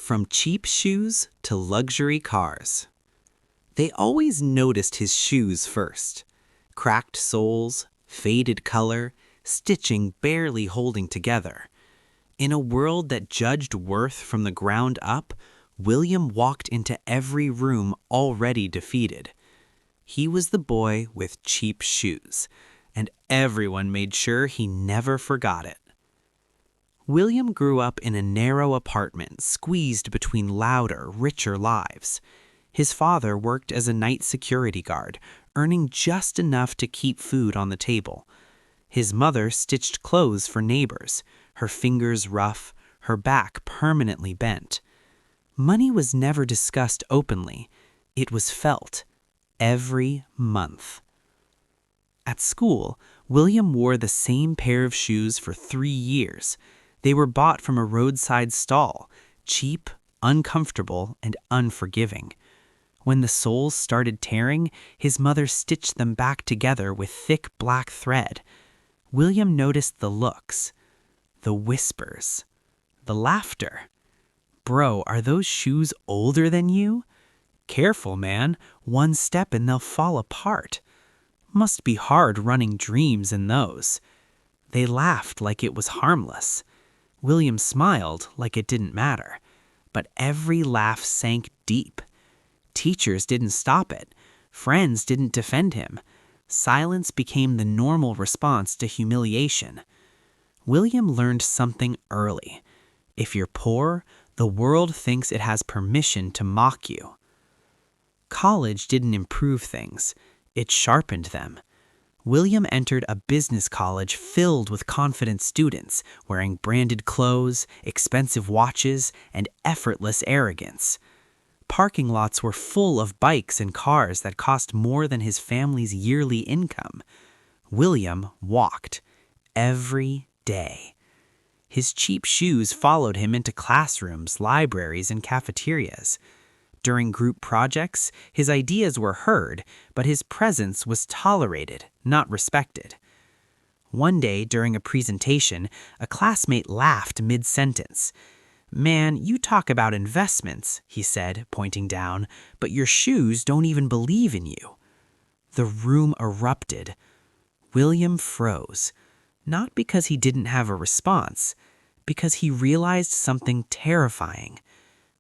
From cheap shoes to luxury cars. They always noticed his shoes first. Cracked soles, faded color, stitching barely holding together. In a world that judged worth from the ground up, William walked into every room already defeated. He was the boy with cheap shoes, and everyone made sure he never forgot it. William grew up in a narrow apartment squeezed between louder, richer lives. His father worked as a night security guard, earning just enough to keep food on the table. His mother stitched clothes for neighbors, her fingers rough, her back permanently bent. Money was never discussed openly. It was felt every month. At school, William wore the same pair of shoes for 3 years. They were bought from a roadside stall, cheap, uncomfortable, and unforgiving. When the soles started tearing, his mother stitched them back together with thick black thread. William noticed the looks, the whispers, the laughter. "Bro, are those shoes older than you? Careful, man. One step and they'll fall apart. Must be hard running dreams in those." They laughed like it was harmless. William smiled like it didn't matter. But every laugh sank deep. Teachers didn't stop it. Friends didn't defend him. Silence became the normal response to humiliation. William learned something early. If you're poor, the world thinks it has permission to mock you. College didn't improve things. It sharpened them. William entered a business college filled with confident students, wearing branded clothes, expensive watches, and effortless arrogance. Parking lots were full of bikes and cars that cost more than his family's yearly income. William walked every day. His cheap shoes followed him into classrooms, libraries, and cafeterias. During group projects, his ideas were heard, but his presence was tolerated, not respected. One day, during a presentation, a classmate laughed mid-sentence. "Man, you talk about investments," he said, pointing down, "but your shoes don't even believe in you." The room erupted. William froze, not because he didn't have a response, because he realized something terrifying.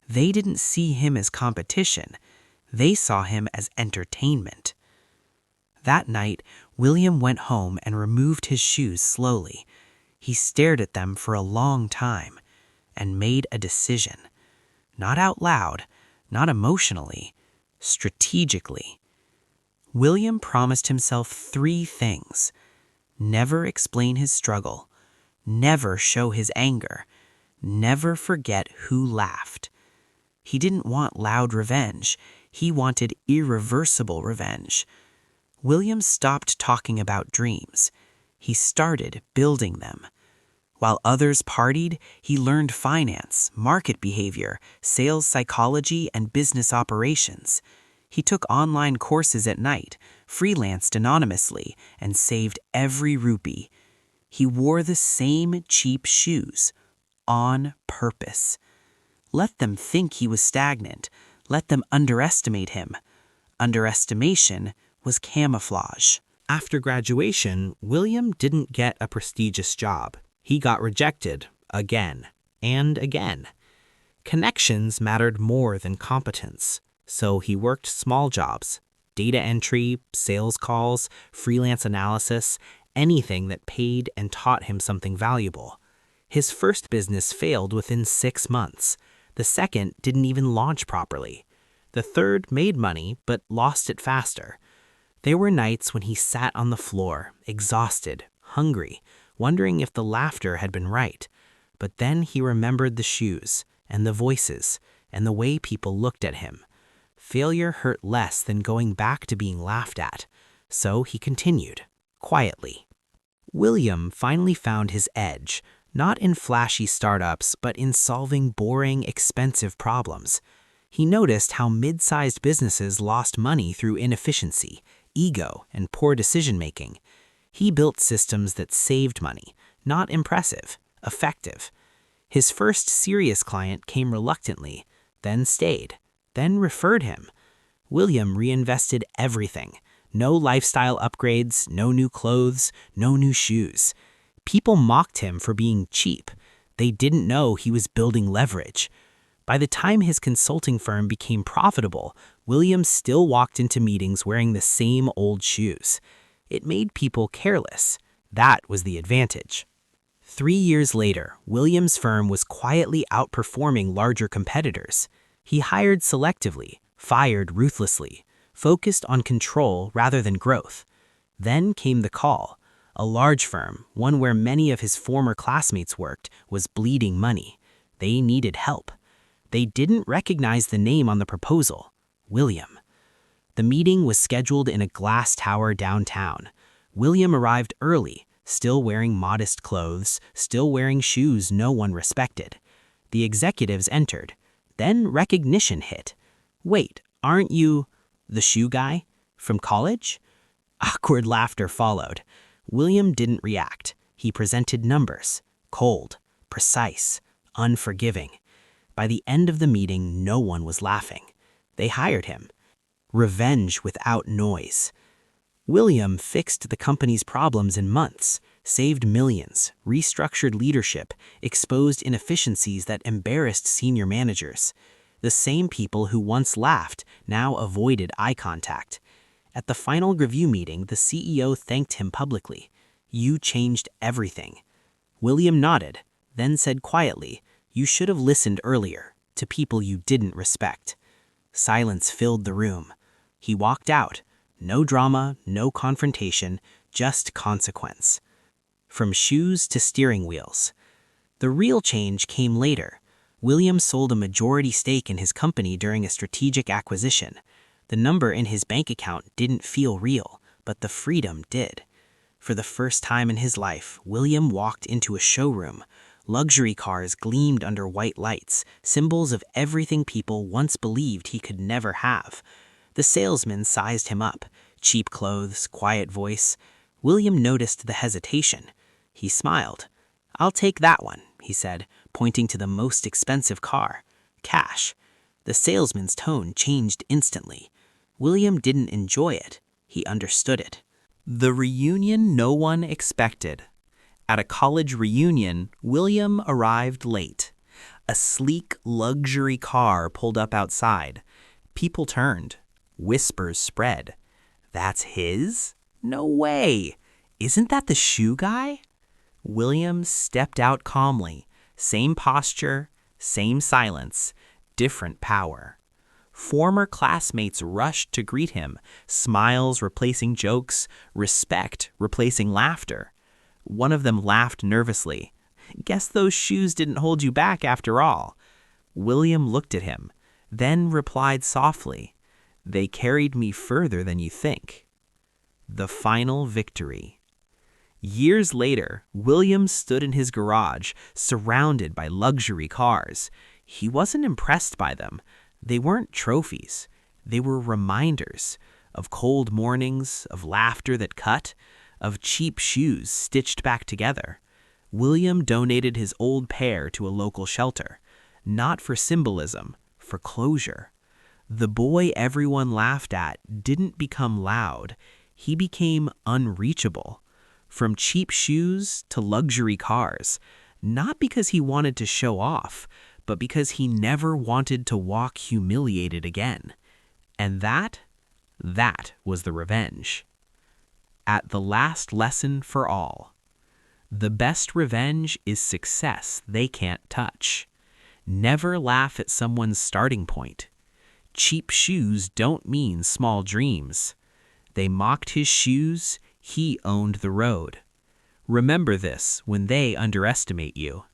They didn't see him as competition. They saw him as entertainment. That night, William went home and removed his shoes slowly. He stared at them for a long time and made a decision. Not out loud, not emotionally, strategically. William promised himself 3 things. Never explain his struggle. Never show his anger. Never forget who laughed. He didn't want loud revenge. He wanted irreversible revenge. William stopped talking about dreams. He started building them. While others partied, he learned finance, market behavior, sales psychology, and business operations. He took online courses at night, freelanced anonymously, and saved every rupee. He wore the same cheap shoes, on purpose. Let them think he was stagnant. Let them underestimate him. Underestimation was camouflage. After graduation, William didn't get a prestigious job. He got rejected again and again. Connections mattered more than competence, so he worked small jobs, data entry, sales calls, freelance analysis, anything that paid and taught him something valuable. His first business failed within 6 months. The second didn't even launch properly. The third made money, but lost it faster. There were nights when he sat on the floor, exhausted, hungry, wondering if the laughter had been right. But then he remembered the shoes, and the voices, and the way people looked at him. Failure hurt less than going back to being laughed at, so he continued, quietly. William finally found his edge, not in flashy startups, but in solving boring, expensive problems. He noticed how mid-sized businesses lost money through inefficiency, ego, and poor decision-making. He built systems that saved money, not impressive, effective. His first serious client came reluctantly, then stayed, then referred him. William reinvested everything. No lifestyle upgrades, no new clothes, no new shoes. People mocked him for being cheap. They didn't know he was building leverage. By the time his consulting firm became profitable, William still walked into meetings wearing the same old shoes. It made people careless. That was the advantage. 3 years later, William's firm was quietly outperforming larger competitors. He hired selectively, fired ruthlessly, focused on control rather than growth. Then came the call. A large firm, one where many of his former classmates worked, was bleeding money. They needed help. They didn't recognize the name on the proposal, William. The meeting was scheduled in a glass tower downtown. William arrived early, still wearing modest clothes, still wearing shoes no one respected. The executives entered. Then recognition hit. Wait, aren't you the shoe guy from college? Awkward laughter followed. William didn't react. He presented numbers, cold, precise, unforgiving. By the end of the meeting, no one was laughing. They hired him. Revenge without noise. William fixed the company's problems in months, saved millions, restructured leadership, exposed inefficiencies that embarrassed senior managers. The same people who once laughed now avoided eye contact. At the final review meeting, the CEO thanked him publicly. "You changed everything." William nodded, then said quietly, "You should have listened earlier, to people you didn't respect." Silence filled the room. He walked out. No drama, no confrontation, just consequence. From shoes to steering wheels. The real change came later. William sold a majority stake in his company during a strategic acquisition. The number in his bank account didn't feel real, but the freedom did. For the first time in his life, William walked into a showroom. Luxury cars gleamed under white lights, symbols of everything people once believed he could never have. The salesman sized him up. Cheap clothes, quiet voice. William noticed the hesitation. He smiled. "I'll take that one," he said, pointing to the most expensive car. "Cash." The salesman's tone changed instantly. William didn't enjoy it. He understood it. The reunion no one expected. At a college reunion, William arrived late. A sleek luxury car pulled up outside. People turned. Whispers spread. "That's his? No way! Isn't that the shoe guy?" William stepped out calmly. Same posture, same silence, different power. Former classmates rushed to greet him, smiles replacing jokes, respect replacing laughter. One of them laughed nervously. "Guess those shoes didn't hold you back after all." William looked at him, then replied softly, "They carried me further than you think." The final victory. Years later, William stood in his garage, surrounded by luxury cars. He wasn't impressed by them. They weren't trophies. They were reminders of cold mornings, of laughter that cut, of cheap shoes stitched back together. William donated his old pair to a local shelter, not for symbolism, for closure. The boy everyone laughed at didn't become loud. He became unreachable. From cheap shoes to luxury cars, not because he wanted to show off, but because he never wanted to walk humiliated again. And that was the revenge. At the last lesson for all. The best revenge is success they can't touch. Never laugh at someone's starting point. Cheap shoes don't mean small dreams. They mocked his shoes, he owned the road. Remember this when they underestimate you.